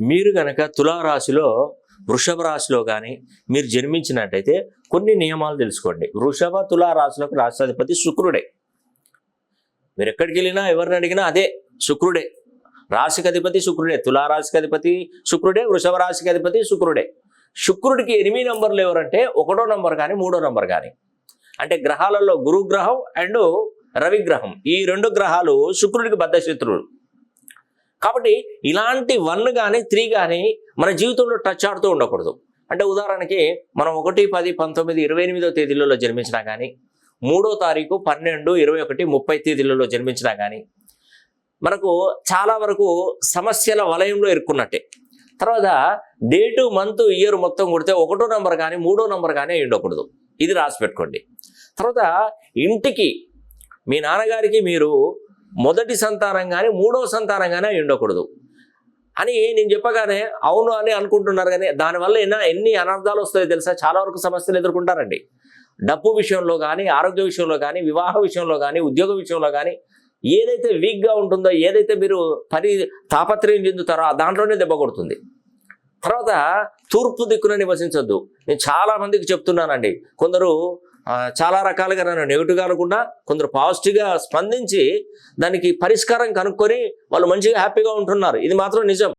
మీరు గనక తులారాశిలో వృషభ రాశిలో కానీ మీరు జన్మించినట్టయితే కొన్ని నియమాలు తెలుసుకోండి. వృషభ తులారాశులకు రాష్ట్రాధిపతి శుక్రుడే. మీరు ఎక్కడికి వెళ్ళినా ఎవరిని అడిగినా అదే శుక్రుడే. రాశికి అధిపతి శుక్రుడే. తులారాశికి అధిపతి శుక్రుడే. వృషభ రాశికి అధిపతి శుక్రుడే. శుక్రుడికి 8 నంబర్లు ఎవరంటే 1వ నంబర్ కానీ 3వ నంబర్ కానీ. అంటే గ్రహాలలో గురుగ్రహం అండ్ రవిగ్రహం, ఈ 2 గ్రహాలు శుక్రుడికి బద్ధశత్రువులు. కాబట్టి ఇలాంటి 1 కానీ 3 కానీ మన జీవితంలో టచ్ ఆడుతూ ఉండకూడదు. అంటే ఉదాహరణకి మనం 1, 10, 19, 28వ తేదీలలో జన్మించినా కానీ, 3వ తారీఖు 12, 21, 30 తేదీలలో జన్మించినా కానీ మనకు చాలా వరకు సమస్యల వలయంలో ఇరుక్కున్నట్టే. తర్వాత డేటు, మంత్, ఇయర్ మొత్తం కొడితే 1వ నంబర్ కానీ 3వ నంబర్ కానీ అయి ఉండకూడదు. ఇది రాసి పెట్టుకోండి. తర్వాత ఇంటికి మీ నాన్నగారికి మీరు మొదటి సంతానం కానీ 3వ సంతానం కానీ అయి ఉండకూడదు అని నేను చెప్పగానే అవును అని అనుకుంటున్నారు. కానీ దానివల్ల ఎన్ని అనర్థాలు వస్తాయో తెలుసా? చాలా వరకు సమస్యలు ఎదుర్కొంటారండి. డబ్బు విషయంలో కానీ, ఆరోగ్య విషయంలో కానీ, వివాహ విషయంలో కానీ, ఉద్యోగ విషయంలో కానీ ఏదైతే వీక్గా ఉంటుందో, ఏదైతే మీరు తాపత్రయం చెందుతారో ఆ దాంట్లోనే దెబ్బ కొడుతుంది. తర్వాత తూర్పు దిక్కున నివసించొద్దు. నేను చాలా మందికి చెప్తున్నానండి. కొందరు చాలా రకాలుగా నన్ను నెగిటివ్గా అనుకున్నా, కొందరు పాజిటివ్గా స్పందించి దానికి పరిష్కారం కనుక్కొని వాళ్ళు మంచిగా హ్యాపీగా ఉంటున్నారు. ఇది మాత్రం నిజం.